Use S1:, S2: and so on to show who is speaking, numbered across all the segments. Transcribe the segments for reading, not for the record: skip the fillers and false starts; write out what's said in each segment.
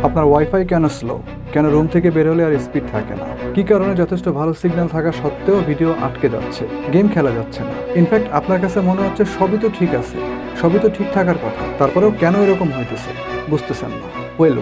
S1: আপনার ওয়াইফাই কেন স্লো, কেন রুম থেকে বের হলে আর স্পিড থাকে না, কি কারণে যথেষ্ট ভালো সিগন্যাল থাকা সত্ত্বেও ভিডিও আটকে যাচ্ছে, গেম খেলা যাচ্ছে না। ইনফ্যাক্ট আপনার কাছে মনে হচ্ছে সবই তো ঠিক আছে, সবই তো ঠিক থাকার কথা, তারপরেও কেন এরকম হইতেছে বুঝতেছেন না।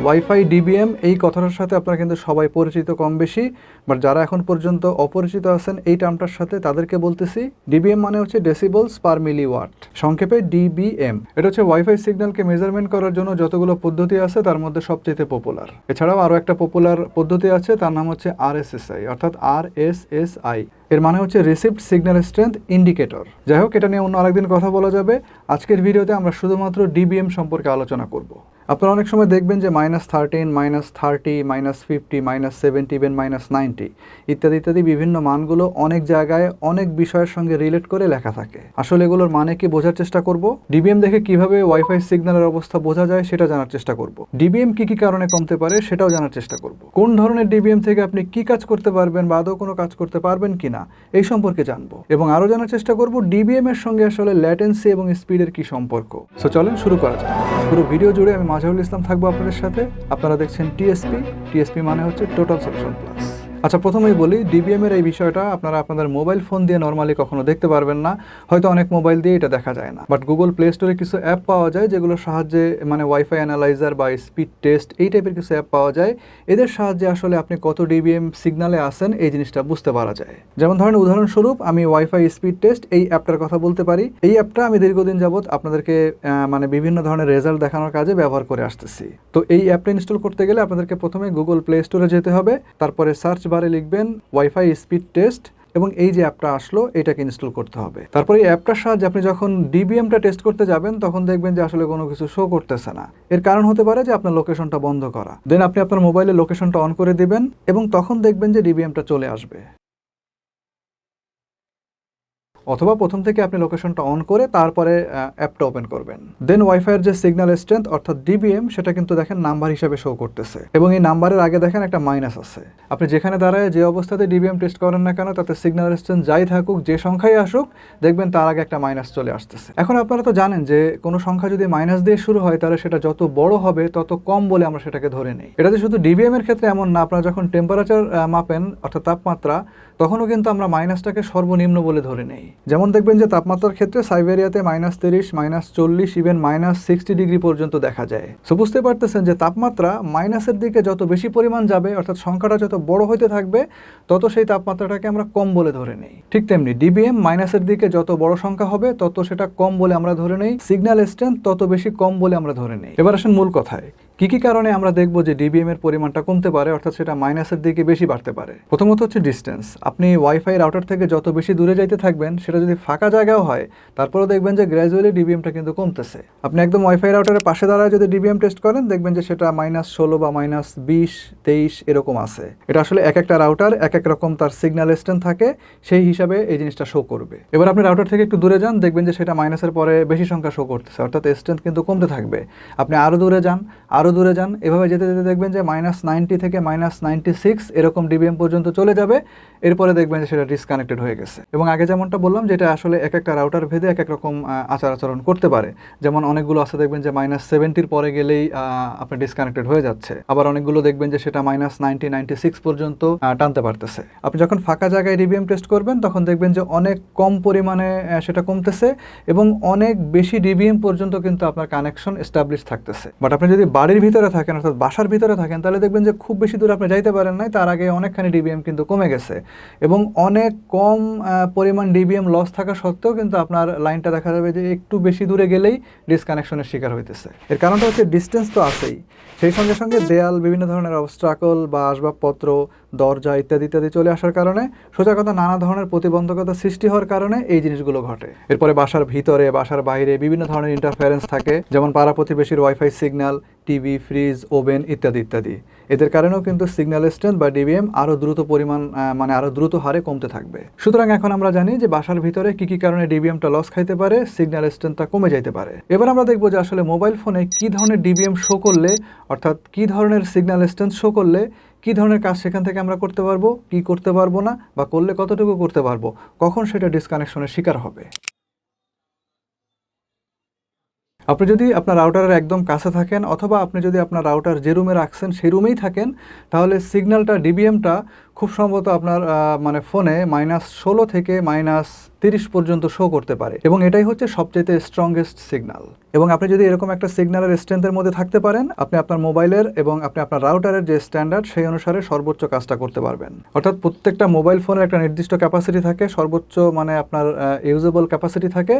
S1: ওয়াইফাই ডিবিএম এই কথাটার সাথে আপনারা কিন্তু সবাই পরিচিত কম বেশি, বাট যারা এখন পর্যন্ত অপরিচিত আছেন এই টার্মটার সাথে তাদেরকে বলতেছি ডিবিএম মানে হচ্ছে ডেসিবলস পার মিলি ওয়াট, সংক্ষেপে ডিবিএম। এটা হচ্ছে ওয়াইফাই সিগন্যালকে মেজারমেন্ট করার জন্য যতগুলো পদ্ধতি আছে তার মধ্যে সবচেয়ে পপুলার। এছাড়াও আরও একটা পপুলার পদ্ধতি আছে, তার নাম হচ্ছে আরএসএসআই, অর্থাৎ আরএসএসআই। এর মানে হচ্ছে রিসিভড সিগন্যাল স্ট্রেংথ ইন্ডিকেটর। যাই হোক, এটা নিয়ে অন্য আরেকদিন কথা বলা যাবে। আজকের ভিডিওতে আমরা শুধুমাত্র ডিবিএম সম্পর্কে আলোচনা করব। আপনারা অনেক সময় দেখবেন যে -13, -30, -50, -70, ইভেন -90 ইত্যাদি ইত্যাদি বিভিন্ন মানগুলো অনেক জায়গায় অনেক বিষয়ের সঙ্গে রিলেট করে লেখা থাকে। আসলে এগুলোর মানে কি বোঝার চেষ্টা করব। ডিবিএম দেখে কিভাবে ওয়াইফাই সিগন্যালের অবস্থা বোঝা যায় সেটা জানার চেষ্টা করব। ডিবিএম কি কি কারণে কমতে পারে সেটাও জানার চেষ্টা করব। কোন ধরনের ডিবিএম থেকে আপনি কি কাজ করতে পারবেন বা আদৌ কোনো কাজ করতে পারবেন কিনা এই সম্পর্কে জানবো, এবং আরও জানার চেষ্টা করব ডিবিএম এর সঙ্গে আসলে ল্যাটেন্সি এবং স্পিডের কি সম্পর্ক। সো চলেন শুরু করা যাক। পুরো ভিডিও জুড়ে আমি মাজহারুল ইসলাম থাকবো আপনাদের সাথে। আপনারা দেখছেন টিএসপি। টিএসপি মানে হচ্ছে টোটাল সলিউশন প্লাস। আচ্ছা, প্রথমেই বলি ডিবিএম এর এই বিষয়টা আপনারা আপনাদের মোবাইল ফোন দিয়ে নর্মালি কখনো দেখতে পারবেন না, হয়তো অনেক মোবাইল দিয়ে এটা দেখা যায় না। বাট গুগল প্লে স্টোরে কিছু অ্যাপ পাওয়া যায় যেগুলোর সাহায্যে মানে ওয়াইফাই অ্যানালাইজার বা স্পিড টেস্ট এই টাইপের কিছু অ্যাপ পাওয়া যায়। এদের সাহায্যে আসলে আপনি কত ডিবিএম সিগনালে আসেন এই জিনিসটা বুঝতে পারা যায়। যেমন ধরেন উদাহরণস্বরূপ আমি ওয়াইফাই স্পিড টেস্ট এই অ্যাপটার কথা বলতে পারি। এই অ্যাপটা আমি দীর্ঘদিন যাবত আপনাদেরকে মানে বিভিন্ন ধরনের রেজাল্ট দেখানোর কাজে ব্যবহার করে আসতেছি। তো এই অ্যাপটা ইনস্টল করতে গেলে আপনাদেরকে প্রথমে গুগল প্লে স্টোরে যেতে হবে, তারপরে সার্চ বারে লিখবেন ওয়াইফাই স্পিড টেস্ট এবং এই যে অ্যাপটা আসলো এটাকে ইনস্টল করতে হবে। তারপরে এই অ্যাপটার সাহায্যে আপনি যখন ডিবিএমটা টেস্ট করতে যাবেন তখন দেখবেন যে আসলে কোনো কিছু শো করতেছে না। এর কারণ হতে পারে যে আপনার লোকেশনটা বন্ধ করা। দেন আপনি আপনার মোবাইলে লোকেশনটা অন করে দিবেন এবং তখন দেখবেন যে ডিবিএমটা চলে আসবে। অথবা প্রথম থেকে আপনি লোকেশনটা অন করে তারপরে অ্যাপটা ওপেন করবেন। দেন ওয়াইফাইয়ের যে সিগন্যাল স্ট্রেংথ অর্থাৎ ডিবিএম সেটা কিন্তু দেখেন নাম্বার হিসাবে শো করতেছে, এবং এই নাম্বারের আগে দেখেন একটা মাইনাস আছে। আপনি যেখানে দাঁড়ায় যে অবস্থাতে ডিবিএম টেস্ট করেন না কেন তাতে সিগন্যাল স্ট্রেংথ যাই থাকুক, যে সংখ্যাই আসুক, দেখবেন তার আগে একটা মাইনাস চলে আসতেছে। এখন আপনারা তো জানেন যে কোনো সংখ্যা যদি মাইনাস দিয়ে শুরু হয় তাহলে সেটা যত বড় হবে তত কম বলে আমরা সেটাকে ধরে নিই। এটা যে শুধু ডিবিএম এর ক্ষেত্রে এমন না, আপনারা যখন টেম্পারেচার মাপেন অর্থাৎ তাপমাত্রা, তখনও কিন্তু আমরা মাইনাসটাকে সর্বনিম্ন বলে ধরে নেই। যেমন দেখবেন যে তাপমাত্রার ক্ষেত্রে সাইবেরিয়াতে -30, -40, ইভেন -60 ডিগ্রি পর্যন্ত দেখা যায়। সো বুঝতে পারতেছেন যে তাপমাত্রা মাইনাসের দিকে যত বেশি পরিমাণ যাবে অর্থাৎ সংখ্যাটা যত বড় হতে থাকবে তত সেই তাপমাত্রাটাকে আমরা কম বলে ধরে নেই। ঠিক তেমনি ডিবিএম মাইনাসের দিকে যত বড় সংখ্যা হবে তত সেটা কম বলে আমরা ধরে নেই, সিগন্যাল স্ট্রেংথ তত বেশি কম বলে আমরা ধরে নেই। এবার আসেন মূল কথায়, কি কি কারণে আমরা দেখব যে ডিবিএম এর পরিমাণটা কমতে পারে অর্থাৎ সেটা মাইনাসের দিকে বেশি বাড়তে পারে। প্রথমত হচ্ছে ডিস্টেন্স। আপনি ওয়াইফাই রাউটার থেকে যত বেশি দূরে যাইতে থাকবেন, সেটা যদি ফাঁকা জায়গাও হয় তারপরেও দেখবেন যে গ্র্যাজুয়ালি ডিবিএমটা কিন্তু কমতেছে। আপনি একদম ওয়াইফাই রাউটারের পাশে দাঁড়ায় যদি ডিবিএম টেস্ট করেন দেখবেন যে সেটা -16 বা -20, 23 এরকম আছে। এটা আসলে এক একটা রাউটার এক এক রকম তার সিগন্যাল স্ট্রেংথ থাকে, সেই হিসাবে এই জিনিসটা শো করবে। এবার আপনি রাউটার থেকে একটু দূরে যান, দেখবেন যে সেটা মাইনাসের পরে বেশি সংখ্যা শো করতেছে, অর্থাৎ স্ট্রেংথ কিন্তু কমতে থাকবে। আপনি আরও দূরে যান, আরও দূরে যান, এভাবে যেতে যেতে দেখবেন যে -90 থেকে -96 এরকম ডিবিএম পর্যন্ত চলে যাবে। এরপরে দেখবেন যে সেটা ডিসকানেক্টেড হয়ে গেছে। এবং আগে যেমনটা বললাম যে এটা আসলে এক একটা রাউটার ভেদে এক এক রকম আচরণ করতে পারে। যেমন অনেকগুলো আছে দেখবেন যে -70 পরে গেলেই আপনার ডিসকানেক্টেড হয়ে যাচ্ছে, আবার অনেকগুলো দেখবেন যে সেটা -90, 96 পর্যন্ত টানতে পারতেছে। আপনি যখন ফাঁকা জায়গায় ডিবিএম টেস্ট করবেন তখন দেখবেন যে অনেক কম পরিমাণে সেটা কমতেছে এবং অনেক বেশি ডিবিএম পর্যন্ত কিন্তু আপনার কানেকশন এস্টাবলিশ থাকতেছে। বাট আপনি যদি বাড়ির ভিতরে থাকেন অর্থাৎ বাসার ভিতরে থাকেন তাহলে দেখবেন যে খুব বেশি দূর আপনি যাইতে পারেন নাই, তার আগে অনেকখানি ডিবিএম কিন্তু কমে গেছে, এবং অনেক কম পরিমাণ ডিবিএম লস থাকা সত্ত্বেও কিন্তু আপনার লাইনটা দেখা যাবে যে একটু বেশি দূরে গেলেই ডিসকানেকশনের শিকার হইতেছে। এর কারণটা হচ্ছে ডিস্টেন্স তো আছেই, সেই সঙ্গে সঙ্গে দেয়াল, বিভিন্ন ধরনের অবস্ট্রাকল বা আসবাবপত্র, দরজা ইত্যাদি ইত্যাদি চলে আসার কারণে, সোজা কথা নানা ধরনের প্রতিবন্ধকতা সৃষ্টি হওয়ার কারণে এই জিনিসগুলো ঘটে। এরপরে বাসার ভিতরে বাসার বাইরে বিভিন্ন ধরনের ইন্টারফারেন্স থাকে, যেমন পাড়া প্রতিবেশীর wifi signal, TV, fridge, oven ইত্যাদি ইত্যাদি। এদের কারণেও কিন্তু সিগন্যাল স্ট্রেংথ বা ডিবিএম আরও দ্রুত পরিমাণ মানে আরও দ্রুত হারে কমতে থাকবে। সুতরাং এখন আমরা জানি যে বাসার ভিতরে কি কি কারণে ডিবিএমটা লস খাইতে পারে, সিগন্যাল স্ট্রেংথটা কমে যাইতে পারে। এবার আমরা দেখবো যে আসলে মোবাইল ফোনে কি ধরনের ডিবিএম শো করলে অর্থাৎ কি ধরনের সিগন্যাল স্ট্রেংথ শো করলে কি ধরনের কাজ সেখান থেকে আমরা করতে পারবো, কি করতে পারবো না, বা করলে কতটুকু করতে পারবো, কখন সেটা ডিসকানেকশনের শিকার হবে। আপনি যদি আপনার রাউটারের একদম কাছে থাকেন অথবা আপনি যদি আপনার রাউটার যে রুমে রাখছেন সেই রুমেই থাকেন, তাহলে সিগন্যালটা ডিবিএমটা খুব সম্ভবত আপনার মানে ফোনে -16 থেকে -30 পর্যন্ত শো করতে পারে, এবং এটাই হচ্ছে সবচেয়ে স্ট্রংগেস্ট সিগন্যাল। এবং আপনি যদি এরকম একটা সিগন্যালের স্ট্রেংথের মধ্যে থাকতে পারেন, আপনি আপনার মোবাইলের এবং আপনি আপনার রাউটারের যে স্ট্যান্ডার্ড সেই অনুসারে সর্বোচ্চ কাজটা করতে পারবেন। অর্থাৎ প্রত্যেকটা মোবাইল ফোনের একটা নির্দিষ্ট ক্যাপাসিটি থাকে, সর্বোচ্চ মানে আপনার ইউজেবল ক্যাপাসিটি থাকে,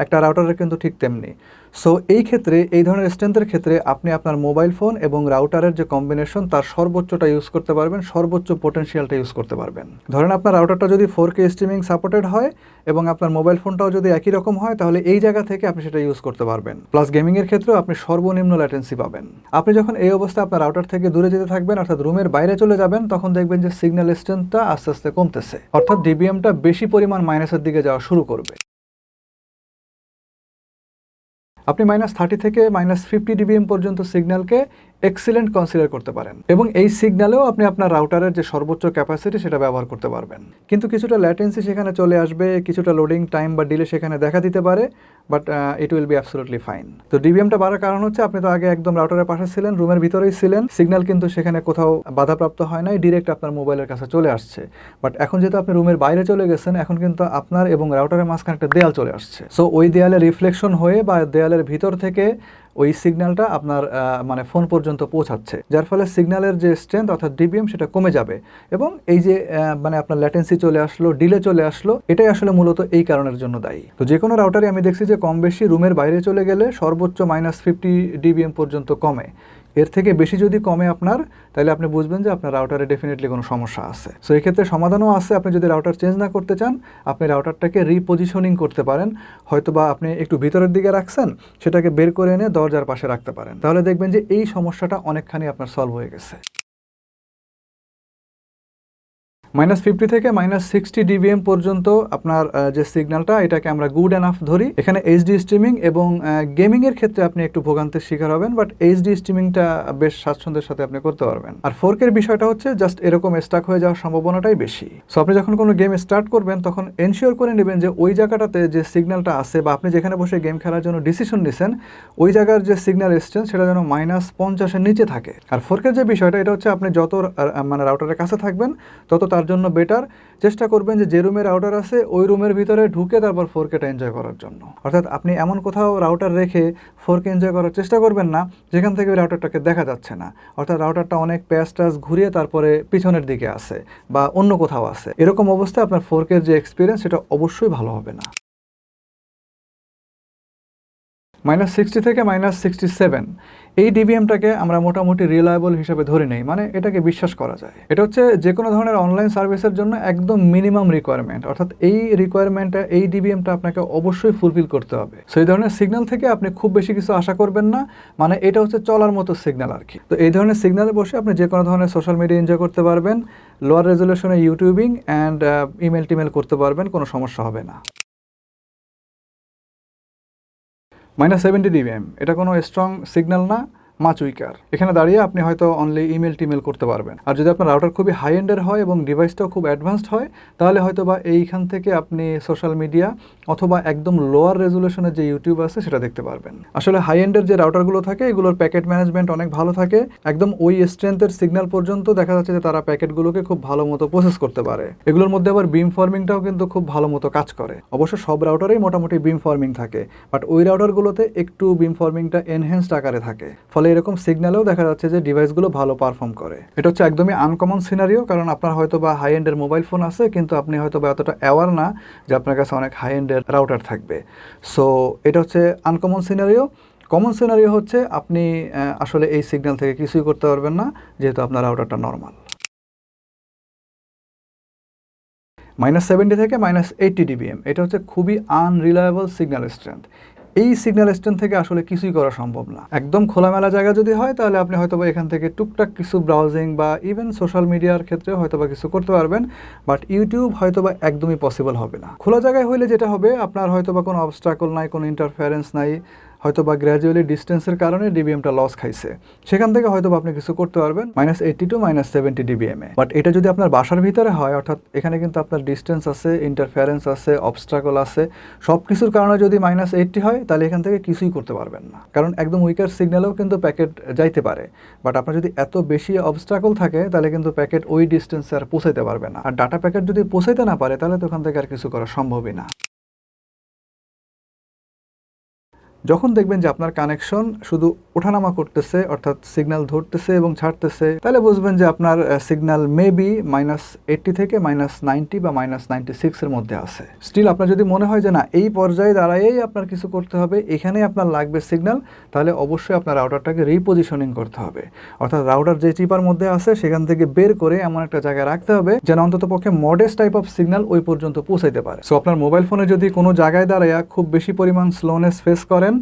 S1: একটা রাউটারের কিন্তু ঠিক তেমনি। সো এই ক্ষেত্রে এই ধরনের স্ট্রেংথের ক্ষেত্রে আপনি আপনার মোবাইল ফোন এবং রাউটারের যে কম্বিনেশন তার সর্বোচ্চটা ইউজ করতে পারবেন, সর্বোচ্চ পোটেনশিয়ালটা ইউজ করতে পারবেন। ধরেন আপনার রাউটারটা যদি 4K স্ট্রিমিং সাপোর্টেড হয় এবং আপনার মোবাইল ফোনটাও যদি একই রকম হয়, তাহলে এই জায়গা থেকে আপনি সেটা ইউজ করতে পারবেন। প্লাস গেমিংয়ের ক্ষেত্রেও আপনি সর্বনিম্ন ল্যাটেন্সি পাবেন। আপনি যখন এই অবস্থায় আপনার রাউটার থেকে দূরে যেতে থাকবেন, অর্থাৎ রুমের বাইরে চলে যাবেন, তখন দেখবেন যে সিগন্যাল স্ট্রেংথটা আস্তে আস্তে কমতেছে, অর্থাৎ ডিবিএমটা বেশি পরিমাণ মাইনাসের দিকে যাওয়া শুরু করবে। আপনি -30 থেকে -50 ডিবিএম পর্যন্ত সিগন্যালকে এক্সিলেন্ট কনসিডার করতে পারেন, এবং এই সিগন্যালেও আপনি আপনার রাউটারের যে সর্বোচ্চ ক্যাপাসিটি সেটা ব্যবহার করতে পারবেন। কিন্তু কিছুটা ল্যাটেন্সি সেখানে চলে আসবে, কিছুটা লোডিং টাইম বা ডিলে সেখানে দেখা দিতে পারে, but it will be absolutely fine. তো ডিবিএমটা বাড়ার কারণ হচ্ছে আপনি তো আগে একদম রাউটারের পাশে ছিলেন, রুমের ভিতরেই ছিলেন, সিগন্যাল কিন্তু সেখানে কোথাও বাধাপ্রাপ্ত হয় নাই, ডিরেক্ট আপনার মোবাইলের কাছে চলে আসছে। বাট এখন যেহেতু আপনি রুমের বাইরে চলে গেছেন, এখন কিন্তু আপনার এবং রাউটারের মাঝখানে একটা দেয়াল চলে আসছে। সো ওই দেয়ালে রিফ্লেকশন হয়ে বা দেয়ালের ভিতর থেকে ওই সিগন্যালটা আপনার মানে ফোন পর্যন্ত পৌঁছাচ্ছে, যার ফলে সিগন্যালের যে স্ট্রেংথ অর্থাৎ ডিবিএম সেটা কমে যাবে, এবং এই যে মানে আপনার ল্যাটেন্সি চলে আসলো, ডিলে চলে আসলো, এটাই আসলে মূলত এই কারণের জন্য দায়ী। তো যে কোনো রাউটারে আমি দেখছি যে কম বেশি রুমের বাইরে চলে গেলে সর্বোচ্চ -50 ডিবিএম পর্যন্ত কমে। এর থেকে বেশি যদি কমে আপনার, তাহলে আপনি বুঝবেন যে আপনার রাউটারে ডেফিনেটলি কোনো সমস্যা আছে। সো এই ক্ষেত্রে সমাধানও আছে। আপনি যদি রাউটার চেঞ্জ না করতে চান, আপনি রাউটারটাকে রিপজিশনিং করতে পারেন। হয়তোবা আপনি একটু ভিতরের দিকে রাখছেন, সেটাকে বের করে এনে দরজার পাশে রাখতে পারেন, তাহলে দেখবেন যে এই সমস্যাটা অনেকখানি আপনার সলভ হয়ে গেছে। -50 থেকে -60 ডিবিএম পর্যন্ত আপনার যে সিগন্যালটা, এটাকে আমরা গুড এনাফ ধরি। এখানে এইচডি স্ট্রিমিং এবং গেমিংয়ের ক্ষেত্রে আপনি একটু ভোগান্তির শিকার হবেন, বাট এইচডি স্ট্রিমিংটা বেশ স্বাচ্ছন্দ্যের সাথে আপনি করতে পারবেন। আর 4K এর বিষয়টা হচ্ছে জাস্ট এরকম স্টাক হয়ে যাওয়ার সম্ভাবনাটাই বেশি। সো আপনি যখন কোনো গেম স্টার্ট করবেন, তখন এনশিওর করে নেবেন যে ওই জায়গাটাতে যে সিগন্যালটা আছে, বা আপনি যেখানে বসে গেম খেলার জন্য ডিসিশন নিছেন, ওই জায়গার যে সিগন্যাল স্ট্রেংথ সেটা যেন -50-এর নিচে থাকে। আর 4K যে বিষয়টা, এটা হচ্ছে আপনি যত মানে রাউটারের কাছে থাকবেন, তত তার জন্য বেটার। চেষ্টা করবেন যে রুমে রাউটার আছে ওই রুমের ভিতরে ঢুকে তারপর 4Kটা এনজয় করার জন্য। অর্থাৎ আপনি এমন কোথাও রাউটার রেখে 4K এনজয় করার চেষ্টা করবেন না যেখান থেকে ওই রাউটারটাকে দেখা যাচ্ছে না, অর্থাৎ রাউটারটা অনেক প্যাচ টাচ ঘুরিয়ে তারপরে পিছনের দিকে আছে বা অন্য কোথাও আছে। এরকম অবস্থায় আপনার 4K যে এক্সপিরিয়েন্স সেটা অবশ্যই ভালো হবে না। -60 থেকে -67 এই ডিবিএমটাকে আমরা মোটামুটি রিলায়েবল হিসেবে ধরে নেই, মানে এটাকে বিশ্বাস করা যায়। এটা হচ্ছে যে কোনো ধরনের অনলাইন সার্ভিসের জন্য একদম মিনিমাম রিকোয়ারমেন্ট, অর্থাৎ এই রিকোয়ারমেন্টটা, এই ডিবিএমটা আপনাকে অবশ্যই ফুলফিল করতে হবে। সো এই ধরনের সিগন্যাল থেকে আপনি খুব বেশি কিছু আশা করবেন না, মানে এটা হচ্ছে চলার মতো সিগন্যাল আর কি। তো এই ধরনের সিগন্যালে বসে আপনি যে কোনো ধরনের সোশ্যাল মিডিয়া এনজয় করতে পারবেন, লোয়ার রেজলিউশনে ইউটিউবিং অ্যান্ড ইমেল টিমেল করতে পারবেন, কোনো সমস্যা হবে না। -70 ডিবিএম এটা কোনো স্ট্রং সিগন্যাল না, মাচ উইকার। এখানে দাঁড়িয়ে আপনি হয়তো অনলি ইমেল টিমেল করতে পারবেন। আর যদি আপনার রাউটার খুবই হাই এন্ডের হয় এবং ডিভাইসটাও খুব অ্যাডভান্সড হয়, তাহলে হয়তো বা এইখান থেকে আপনি সোশ্যাল মিডিয়া অথবা একদম লোয়ার রেজুলেশনের যে ইউটিউব আছে সেটা দেখতে পারবেন। আসলে হাই এন্ডের যে রাউটারগুলো থাকে, এগুলোর প্যাকেট ম্যানেজমেন্ট অনেক ভালো থাকে, একদম ওই স্ট্রেংথের সিগন্যাল পর্যন্ত দেখা যাচ্ছে যে তারা প্যাকেটগুলোকে খুব ভালো মতো প্রসেস করতে পারে। এগুলোর মধ্যে আবার বিম ফর্মিংটাও কিন্তু খুব ভালো মতো কাজ করে। অবশ্য সব রাউটারেই মোটামুটি বিম ফর্মিং থাকে, বাট ওই রাউটারগুলোতে একটু বিম ফর্মিংটা এনহ্যান্সড আকারে থাকে, ফলে এরকম সিগন্যালেও দেখা যাচ্ছে যে ডিভাইসগুলো ভালো পারফর্ম করে। এটা হচ্ছে একদমই আনকমন সিনারিও, কারণ আপনার হয়তো বা হাই এন্ডের মোবাইল ফোন আছে, কিন্তু আপনি হয়তো বা এতটা অ্যাওয়ার না যে আপনার কাছে অনেক হাই এন্ডের রাউটার থাকবে। সো এটা হচ্ছে আনকমন সিনারিও। কমন সিনারিও হচ্ছে আপনি আসলে এই সিগন্যাল থেকে কিছুই করতে পারবেন না, যেহেতু আপনার রাউটারটা নর্মাল। -70 থেকে -80 ডিবিএম এটা হচ্ছে খুবই আনরিলায়েবল সিগন্যাল স্ট্রেংথ। এই সিগন্যাল স্ট্রেংথ থেকে আসলে কিছুই করা সম্ভব না। একদম খোলামেলা জায়গা যদি হয়, তাহলে আপনি হয়তোবা এখান থেকে টুকটাক কিছু ব্রাউজিং বা ইভেন সোশ্যাল মিডিয়ার ক্ষেত্রে হয়তোবা কিছু করতে পারবেন, বাট ইউটিউব হয়তোবা একদমই পসিবল হবে না। খোলা জায়গায় হইলে যেটা হবে, আপনার হয়তোবা কোনো অবস্ট্রাকল নাই, কোনো ইন্টারফারেন্স নাই, হয়তো বা গ্র্যাজুয়ালি ডিস্টেন্সের কারণে ডিবিএমটা লস খাইছে, সেখান থেকে হয়তো আপনি কিছু করতে পারবেন -80 টু -70 dBm এ। বাট এটা যদি আপনার বাসার ভিতরে হয়, অর্থাৎ এখানে কিন্তু আপনার ডিস্টেন্স আছে, ইন্টারফারেন্স আছে, অবস্ট্রাকল আছে, সব কিছুর কারণে যদি -80 হয় তাহলে এখান থেকে কিছুই করতে পারবেন না, কারণ একদম উইকার সিগন্যালেও কিন্তু প্যাকেট যাইতে পারে। বাট আপনার যদি এত বেশি অবস্ট্রাকল থাকে তাহলে কিন্তু প্যাকেট ওই ডিস্টেন্সে আর পৌঁছাইতে পারবে না, আর ডাটা প্যাকেট যদি পৌঁছাইতে না পারে তাহলে তো ওখান থেকে আর কিছু করা সম্ভবই না। যখন দেখবেন যে আপনার কানেকশন শুধু ওঠানামা করতেছে, অর্থাৎ সিগন্যাল ধরতেছে এবং ছাড়তেছে, তাহলে বুঝবেন যে আপনার সিগন্যাল মেবি -80 থেকে -90 বা -96 এর মধ্যে আছে। স্টিল আপনার যদি মনে হয় যে না, এই পর্যায়ে দাঁড়ায়েই আপনার কিছু করতে হবে, এখানেই আপনার লাগবে সিগন্যাল, তাহলে অবশ্যই আপনার রাউটারটাকে রিপোজিশনিং করতে হবে। অর্থাৎ রাউটার যে চিপার মধ্যে আছে সেখান থেকে বের করে এমন একটা জায়গায় রাখতে হবে যেন অন্তত পক্ষে মডেস্ট টাইপ অফ সিগন্যাল ওই পর্যন্ত পৌঁছাইতে পারে। সো আপনার মোবাইল ফোনে যদি কোনো জায়গায় দাঁড়ায় খুব বেশি পরিমাণ স্লোনেস ফেস করেন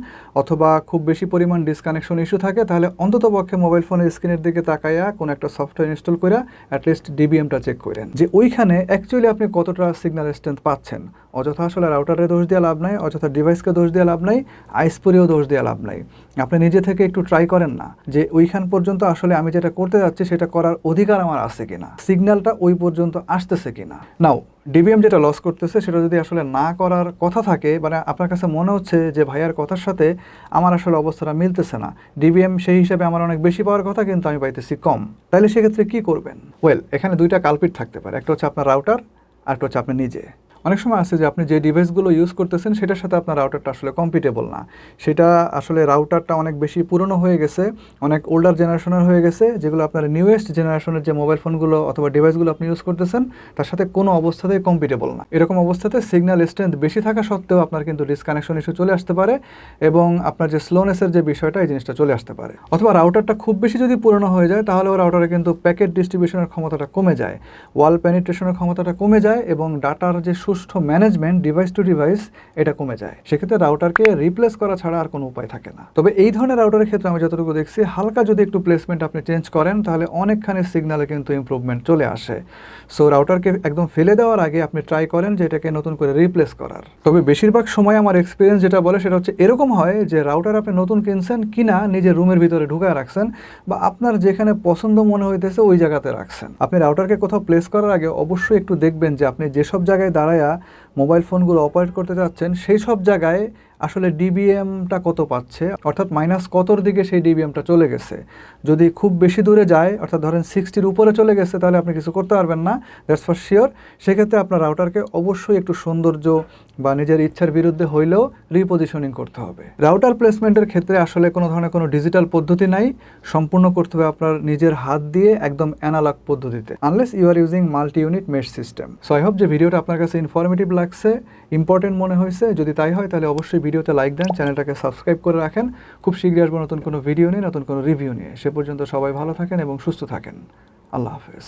S1: অথবা খুব বেশি পরিমাণ ডিসকানেকশন ইস্যু থাকে, তাহলে অন্তত পক্ষে মোবাইল ফোনের স্ক্রিনের দিকে তাকাইয়া কোনো একটা সফটওয়্যার ইনস্টল করে অ্যাটলিস্ট ডিবিএমটা চেক করেন যে ওইখানে অ্যাকচুয়ালি আপনি কতটা সিগন্যাল স্ট্রেংথ পাচ্ছেন। অযথা আসলে রাউটারে দোষ দিয়ে লাভ নাই, অযথা ডিভাইসকে দোষ দিয়ে লাভ নাই, আইসপুরেও দোষ দিয়ে লাভ নাই। আপনি নিজে থেকে একটু ট্রাই করেন না যে ওইখান পর্যন্ত আসলে আমি যেটা করতে যাচ্ছি সেটা করার অধিকার আমার আছে কিনা, সিগন্যালটা ওই পর্যন্ত আসতেছে কিনা। নাও ডিবিএম যেটা লস করতেছে সেটা যদি আসলে না করার কথা থাকে, মানে আপনার কাছে মনে হচ্ছে যে ভাইয়ার কথার সাথে আমার আসলে অবস্থাটা মিলতেছে না, ডিবিএম সেই হিসাবে আমার অনেক বেশি পাওয়ার কথা কিন্তু আমি পাইতেছি কম, তাহলে সেক্ষেত্রে কি করবেন? ওয়েল, এখানে দুইটা কালপিট থাকতে পারে, একটা হচ্ছে আপনার রাউটার আর একটা হচ্ছে আপনি নিজে। অনেক সময় আছে যে আপনি যে ডিভাইসগুলো ইউজ করতেছেন সেটার সাথে আপনার রাউটারটা আসলে কম্পিটেবল না, সেটা আসলে রাউটারটা অনেক বেশি পুরনো হয়ে গেছে, অনেক ওল্ডার জেনারেশনের হয়ে গেছে, যেগুলো আপনার নিউয়েস্ট জেনারেশনের যে মোবাইল ফোনগুলো অথবা ডিভাইসগুলো আপনি ইউজ করতেছেন তার সাথে কোনো অবস্থাতেই কম্পিটেবল না। এরকম অবস্থাতে সিগন্যাল স্ট্রেংথ বেশি থাকা সত্ত্বেও আপনার কিন্তু ডিসকানেকশন ইস্যু চলে আসতে পারে এবং আপনার যে স্লোনেসের যে বিষয়টা, এই জিনিসটা চলে আসতে পারে। অথবা রাউটারটা খুব বেশি যদি পুরনো হয়ে যায় তাহলে ও রাউটারে কিন্তু প্যাকেট ডিস্ট্রিবিউশনের ক্ষমতাটা কমে যায়, ওয়াল পেনিট্রেশনের ক্ষমতাটা কমে যায় এবং ডাটার যে সুষ্ঠু ম্যানেজমেন্ট ডিভাইস টু ডিভাইস এটা কমে যায়। সেক্ষেত্রে রাউটারকে রিপ্লেস করা ছাড়া আর কোনো উপায় থাকে না। তবে এই ধরনের রাউটারের ক্ষেত্রে আমি যতটুকু দেখছি, হালকা যদি একটু প্লেসমেন্ট আপনি চেঞ্জ করেন তাহলে অনেকখানি সিগন্যালে কিন্তু ইমপ্রুভমেন্ট চলে আসে। সো রাউটারকে একদম ফেলে দেওয়ার আগে আপনি ট্রাই করেন যে এটাকে নতুন করে রিপ্লেস করার। তবে বেশিরভাগ সময় আমার এক্সপিরিয়েন্স যেটা বলে সেটা হচ্ছে এরকম হয় যে রাউটার আপনি নতুন কিনছেন কিনা নিজের রুমের ভিতরে ঢুকায় রাখছেন বা আপনার যেখানে পছন্দ মনে হইতেছে ওই জায়গাতে রাখছেন। আপনি রাউটারকে কোথাও প্লেস করার আগে অবশ্যই একটু দেখবেন যে আপনি যেসব জায়গায় দাঁড়ায়া মোবাইল ফোনগুলো অপারেট করতে যাচ্ছেন সেই সব জায়গায় আসলে ডিবিএমটা কত পাচ্ছে, অর্থাৎ মাইনাস কতর দিকে সেই ডিবিএমটা চলে গেছে। যদি খুব বেশি দূরে যায়, অর্থাৎ ধরেন 60-র উপরে চলে গেছে, তাহলে আপনি কিছু করতে পারবেন না, দ্যাটস ফর শিওর। সেক্ষেত্রে আপনার রাউটারকে অবশ্যই একটু সৌন্দর্য বা নিজের ইচ্ছার বিরুদ্ধে হইলেও রিপোজিশনিং করতে হবে। রাউটার প্লেসমেন্টের ক্ষেত্রে আসলে কোনো ধরনের কোনো ডিজিটাল পদ্ধতি নাই, সম্পূর্ণ করতে হবে আপনার নিজের হাত দিয়ে একদম অ্যানালগ পদ্ধতিতে, unless you are using multi unit mesh system. So I hope যে ভিডিওটা আপনার কাছে ইনফরমেটিভ লাগছে, ইম্পর্টেন্ট মনে হয়েছে। যদি তাই হয় তাহলে অবশ্যই ভিডিওতে লাইক দেন, চ্যানেলটাকে সাবস্ক্রাইব করে রাখেন। খুব শীঘ্রই আসবো নতুন কোনো ভিডিও নিয়ে, নতুন কোনো রিভিউ নিয়ে। সে পর্যন্ত সবাই ভালো থাকেন এবং সুস্থ থাকেন। আল্লাহ হাফেজ।